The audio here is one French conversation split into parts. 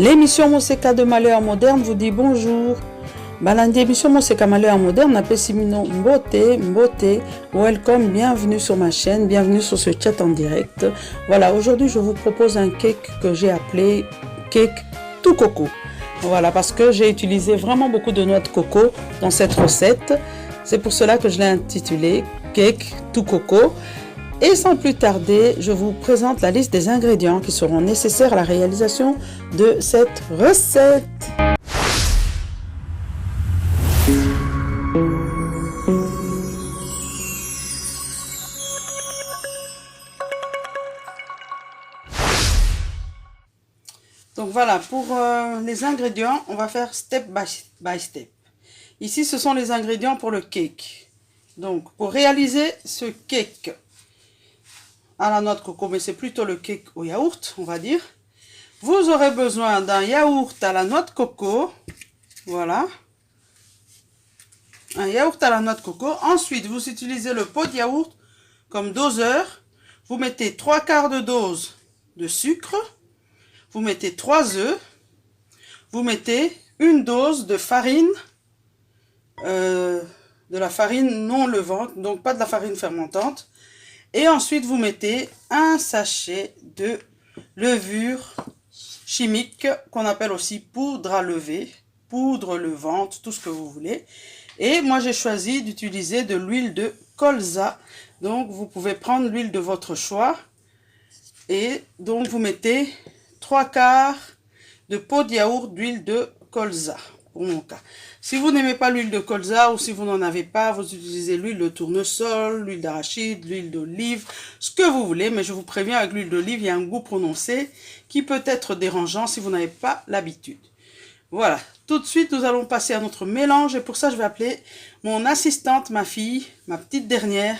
L'émission Moseka de Malheur Moderne vous dit bonjour. Balandi émission Moseka Malheur Moderne, appelle Simino Mbote, welcome, bienvenue sur ma chaîne, bienvenue sur ce chat en direct. Voilà, aujourd'hui je vous propose un cake que j'ai appelé cake tout coco. Voilà, parce que j'ai utilisé vraiment beaucoup de noix de coco dans cette recette. C'est pour cela que je l'ai intitulé cake tout coco. Et sans plus tarder, je vous présente la liste des ingrédients qui seront nécessaires à la réalisation de cette recette. Donc voilà, pour les ingrédients, on va faire step by step. Ici, ce sont les ingrédients pour le cake. Donc, pour réaliser ce cake à la noix de coco, mais c'est plutôt le cake au yaourt, on va dire. Vous aurez besoin d'un yaourt à la noix de coco. Voilà. Un yaourt à la noix de coco. Ensuite, vous utilisez le pot de yaourt comme doseur. Vous mettez 3/4 de dose de sucre. Vous mettez 3 œufs. Vous mettez une dose de farine. De la farine non levante, donc pas de la farine fermentante. Et ensuite, vous mettez un sachet de levure chimique, qu'on appelle aussi poudre à lever, poudre levante, tout ce que vous voulez. Et moi, j'ai choisi d'utiliser de l'huile de colza. Donc, vous pouvez prendre l'huile de votre choix. Et donc, vous mettez 3/4 de pot de yaourt d'huile de colza, pour mon cas. Si vous n'aimez pas l'huile de colza ou si vous n'en avez pas, vous utilisez l'huile de tournesol, l'huile d'arachide, l'huile d'olive, ce que vous voulez. Mais je vous préviens, avec l'huile d'olive, il y a un goût prononcé qui peut être dérangeant si vous n'avez pas l'habitude. Voilà, tout de suite, nous allons passer à notre mélange. Et pour ça, je vais appeler mon assistante, ma fille, ma petite dernière,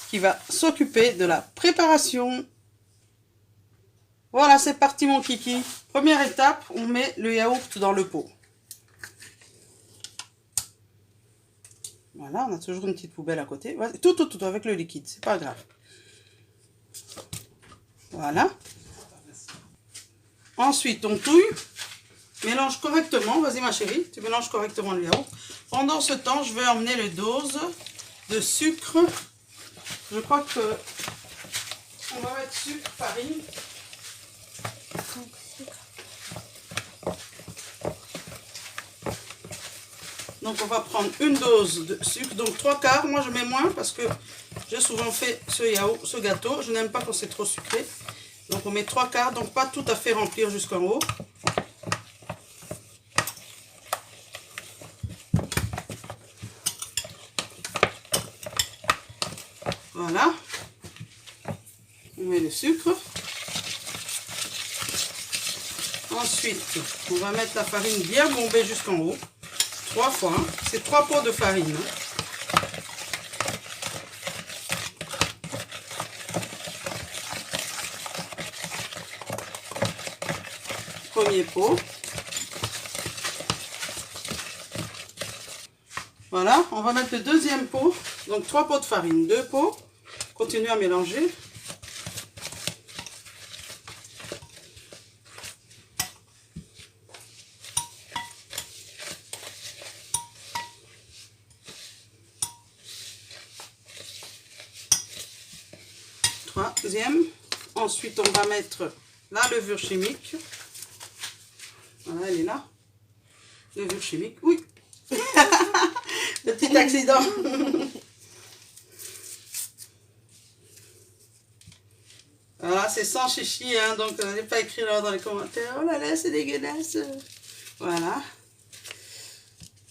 qui va s'occuper de la préparation. Voilà, c'est parti mon kiki. Première étape, on met le yaourt dans le pot. Voilà, on a toujours une petite poubelle à côté. Tout avec le liquide, c'est pas grave. Voilà. Ensuite, on touille. Mélange correctement. Vas-y ma chérie, tu mélanges correctement le yaourt. Pendant ce temps, je vais emmener les doses de sucre. Je crois que on va mettre sucre, farine. Donc on va prendre une dose de sucre, donc 3/4. Moi je mets moins parce que j'ai souvent fait ce gâteau. Je n'aime pas quand c'est trop sucré. Donc on met 3/4, donc pas tout à fait remplir jusqu'en haut. Voilà. On met le sucre. Ensuite, on va mettre la farine bien bombée jusqu'en haut. 3 fois, hein. C'est 3 pots de farine. Premier pot. Voilà, on va mettre le deuxième pot. Donc 3 pots de farine, 2 pots. Continuez à mélanger. Troisième. Ensuite, on va mettre la levure chimique. Voilà, elle est là. Levure chimique. Oui. Le petit accident. Voilà, c'est sans chichi, hein, donc n'allez pas écrire là dans les commentaires. Oh là là, c'est dégueulasse. Voilà.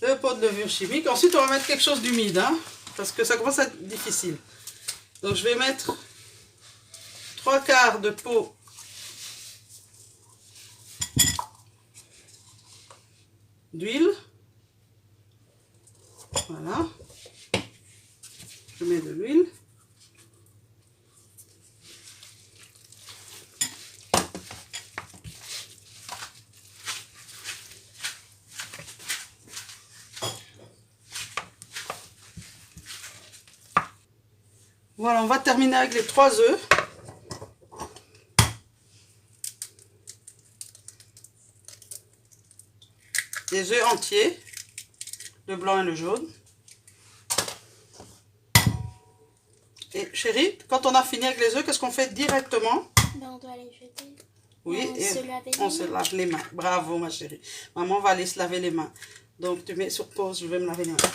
2 pots de levure chimique. Ensuite, on va mettre quelque chose d'humide, hein, parce que ça commence à être difficile. Donc, je vais mettre 3/4 de pot d'huile. Voilà. Je mets de l'huile. Voilà, on va terminer avec les 3 œufs. des œufs entiers, le blanc et le jaune. Et chérie, quand on a fini avec les œufs, qu'est-ce qu'on fait directement? Ben, on doit les jeter. Oui, et on se lave les mains. Bravo ma chérie. Maman va aller se laver les mains. Donc tu mets sur pause, je vais me laver les mains.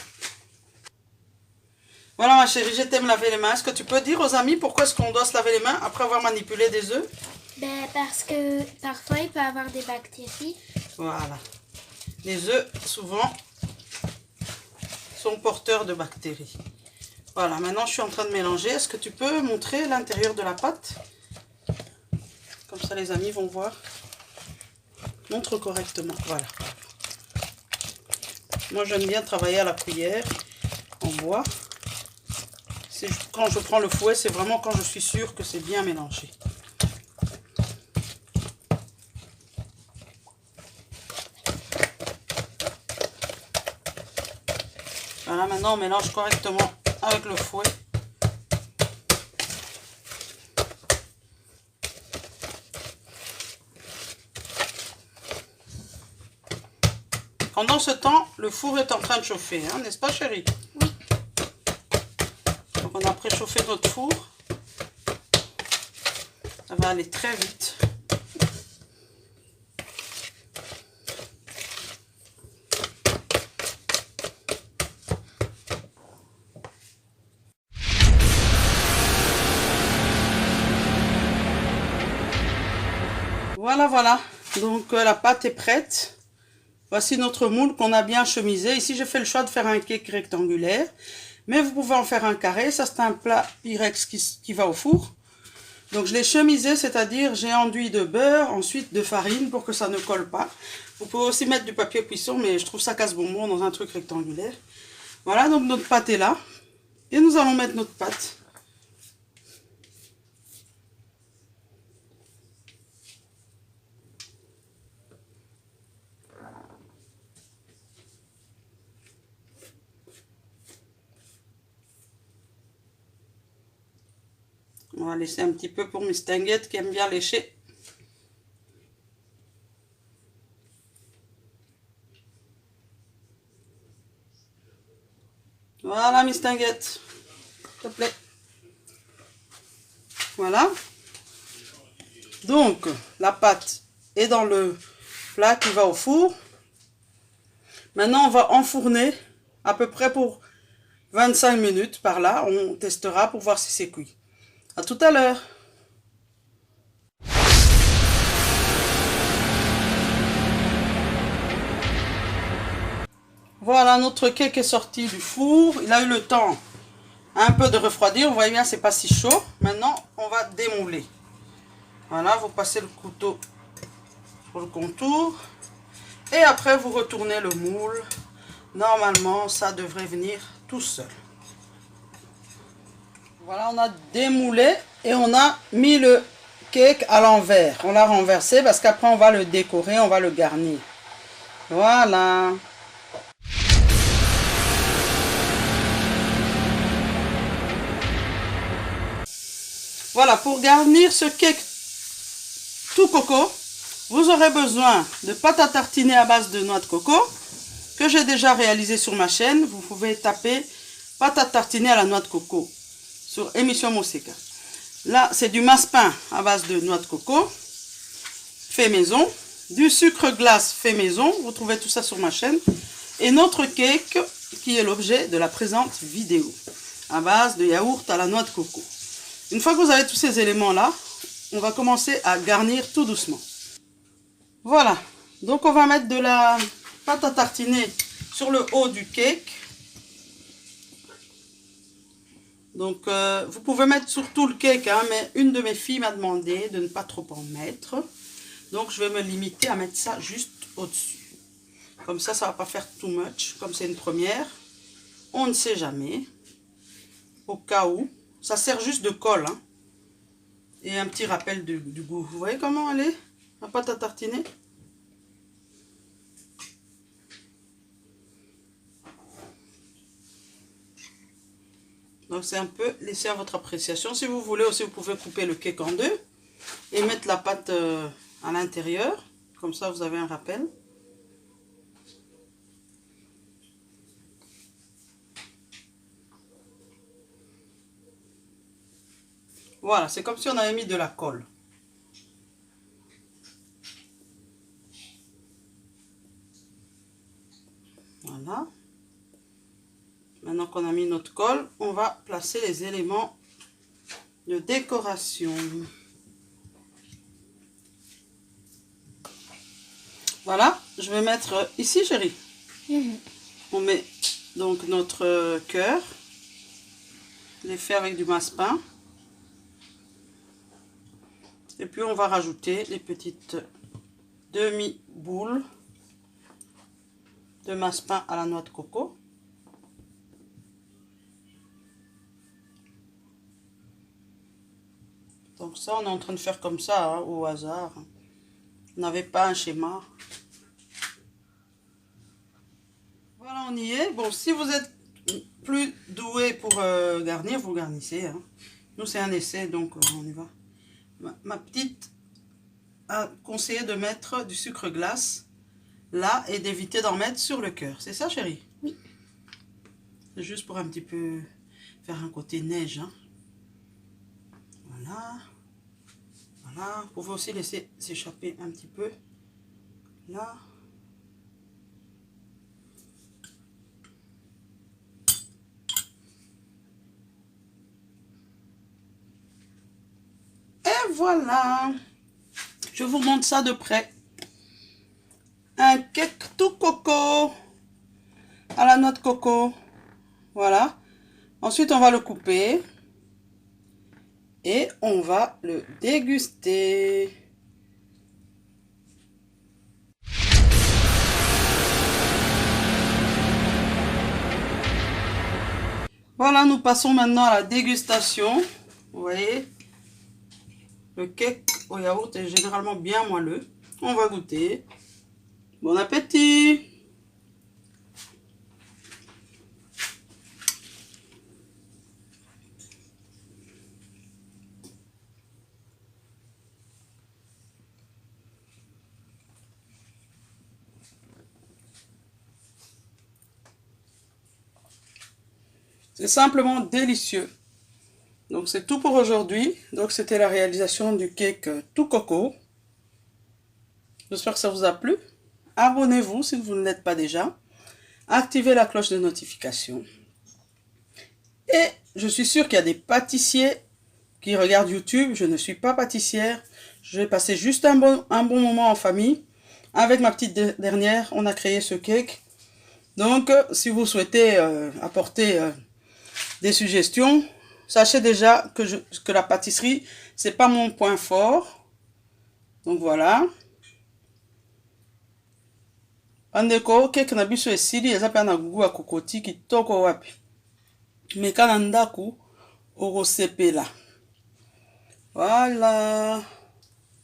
Voilà ma chérie, j'étais me laver les mains. Est-ce que tu peux dire aux amis pourquoi est-ce qu'on doit se laver les mains après avoir manipulé des œufs? Ben, parce que parfois il peut y avoir des bactéries. Voilà. Les œufs, souvent, sont porteurs de bactéries. Voilà, maintenant je suis en train de mélanger. Est-ce que tu peux montrer l'intérieur de la pâte? Comme ça les amis vont voir. Montre correctement. Voilà. Moi j'aime bien travailler à la cuillère en bois. Quand je prends le fouet, c'est vraiment quand je suis sûre que c'est bien mélangé. Voilà, maintenant on mélange correctement avec le fouet. Pendant ce temps, le four est en train de chauffer, hein, n'est-ce pas chérie? Oui. Donc on a préchauffé notre four. Ça va aller très vite. Voilà, voilà. Donc la pâte est prête. Voici notre moule qu'on a bien chemisé. Ici, j'ai fait le choix de faire un cake rectangulaire. Mais vous pouvez en faire un carré. Ça, c'est un plat Pyrex qui va au four. Donc, je l'ai chemisé, c'est-à-dire j'ai enduit de beurre, ensuite de farine pour que ça ne colle pas. Vous pouvez aussi mettre du papier cuisson, mais je trouve ça casse-bonbon dans un truc rectangulaire. Voilà, donc notre pâte est là. Et nous allons mettre notre pâte. On va laisser un petit peu pour Miss Tinguette qui aime bien lécher. Voilà Miss Tinguette, s'il te plaît. Voilà. Donc, la pâte est dans le plat qui va au four. Maintenant, on va enfourner à peu près pour 25 minutes par là. On testera pour voir si c'est cuit. À tout à l'heure. Voilà, notre cake est sorti du four. Il a eu le temps un peu de refroidir. Vous voyez bien, c'est pas si chaud. Maintenant, on va démouler. Voilà, vous passez le couteau sur le contour. Et après, vous retournez le moule. Normalement, ça devrait venir tout seul. Voilà, on a démoulé et on a mis le cake à l'envers. On l'a renversé parce qu'après, on va le décorer, on va le garnir. Voilà. Voilà, pour garnir ce cake tout coco, vous aurez besoin de pâte à tartiner à base de noix de coco que j'ai déjà réalisé sur ma chaîne. Vous pouvez taper pâte à tartiner à la noix de coco sur émission Mousseka. Là, c'est du massepain à base de noix de coco fait maison, du sucre glace fait maison. Vous trouvez tout ça sur ma chaîne. Et notre cake qui est l'objet de la présente vidéo à base de yaourt à la noix de coco. Une fois que vous avez tous ces éléments-là, on va commencer à garnir tout doucement. Voilà, donc on va mettre de la pâte à tartiner sur le haut du cake. Donc vous pouvez mettre sur tout le cake, hein, mais une de mes filles m'a demandé de ne pas trop en mettre. Donc je vais me limiter à mettre ça juste au-dessus. Comme ça, ça ne va pas faire too much, comme c'est une première. On ne sait jamais, au cas où. Ça sert juste de colle, hein. Et un petit rappel du goût. Vous voyez comment elle est, la pâte à tartiner? Donc c'est un peu laissé à votre appréciation. Si vous voulez aussi, vous pouvez couper le cake en deux et mettre la pâte à l'intérieur. Comme ça, vous avez un rappel. Voilà, c'est comme si on avait mis de la colle. Voilà. Maintenant qu'on a mis notre colle, on va placer les éléments de décoration. Voilà, je vais mettre ici, chérie. On met donc notre cœur. Je l'ai fait avec du massepain. Et puis on va rajouter les petites demi-boules de massepain à la noix de coco. Donc ça, on est en train de faire comme ça, hein, au hasard. On n'avait pas un schéma. Voilà, on y est. Bon, si vous êtes plus doué pour garnir, vous garnissez. Hein. Nous, c'est un essai, donc on y va. Ma petite a conseillé de mettre du sucre glace là et d'éviter d'en mettre sur le cœur. C'est ça, chérie? Oui. C'est juste pour un petit peu faire un côté neige. Hein. Voilà. Voilà. Vous pouvez aussi laisser s'échapper un petit peu. Là. Et voilà. Je vous montre ça de près. Un cake tout coco à la noix de coco. Voilà. Ensuite, on va le couper. Et on va le déguster. Voilà, nous passons maintenant à la dégustation. Vous voyez, le cake au yaourt est généralement bien moelleux. On va goûter. Bon appétit! C'est simplement délicieux. Donc c'est tout pour aujourd'hui. Donc c'était la réalisation du cake tout coco. J'espère que ça vous a plu. Abonnez-vous si vous ne l'êtes pas déjà. Activez la cloche de notification. Et je suis sûre qu'il y a des pâtissiers qui regardent YouTube. Je ne suis pas pâtissière. Je vais passer juste un bon moment en famille. Avec ma petite dernière, on a créé ce cake. Donc si vous souhaitez apporter des suggestions, sachez déjà que la pâtisserie, c'est pas mon point fort. Donc voilà. Andeko cake na biso esili eza pe na gugu ya kokoti kitoko wapi. Meka na ndaku okosepela. Voilà.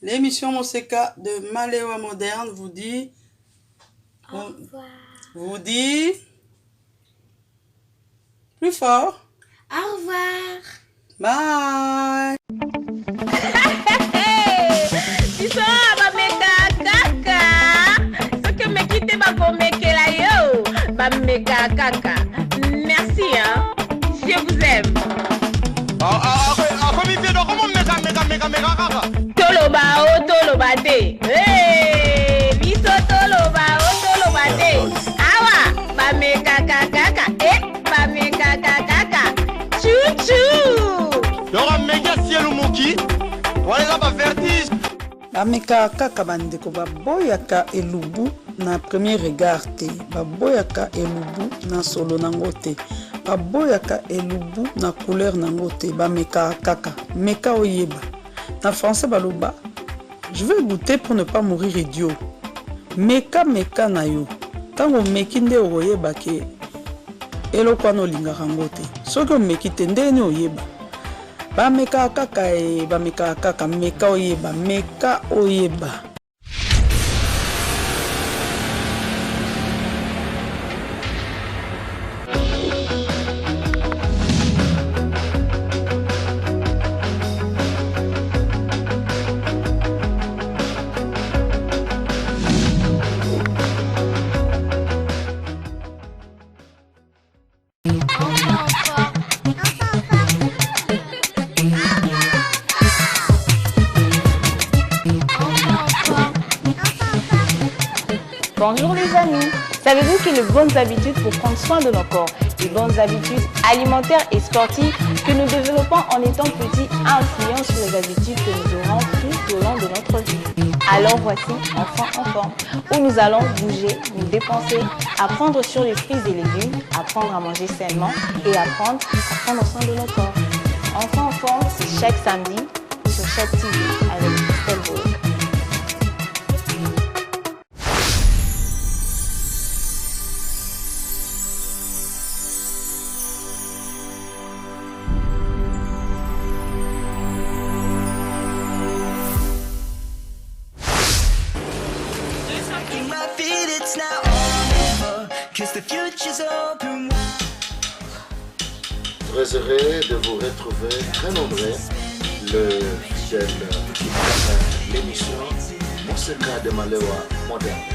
L'émission Moseka de Malewa Moderne vous dit Au revoir. Vous dit plus fort. Au revoir. Bye. Biso bameka kaka. Soki omeki bakomekela yo. Bameka kaka. Merci hein. Je vous aime. Toloba o toloba te. Biso toloba o toloba te. Awa bameka kaka. Bameka kaka. Chouchou. Dora mega cielo moki. Voilà ba vertige. Bameka kaka bandeko baboyaka elubu na premier regard te. Baboyaka elubu na solo nango te. Baboyaka elubu na couleur nango te. Bameka kaka. Meka oyeba. Na français baloba. Je vais goûter pour ne pas mourir idiot. Meka na yo. Tango meki nde oyeba ke eloko wana olingaka yango te. Soki omeki te ndeni oyeba. Bameka kaka meka oyeba. Bonjour les amis. Savez-vous que les bonnes habitudes pour prendre soin de nos corps, les bonnes habitudes alimentaires et sportives que nous développons en étant petits influencent sur les habitudes que nous aurons tout au long de notre vie. Alors voici Enfants en forme, où nous allons bouger, nous dépenser, apprendre sur les fruits et légumes, apprendre à manger sainement et apprendre à prendre soin de nos corps. Enfants en forme, c'est chaque samedi sur chaque TV avec Christelle Bourg. Très heureux de vous retrouver très nombreux, le fidèle qui prépare l'émission Monseka de Malewa moderne.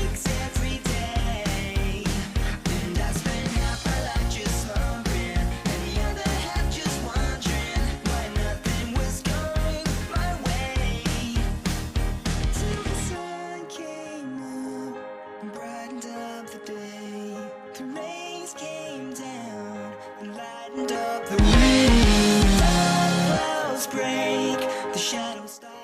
Break, the shadows start.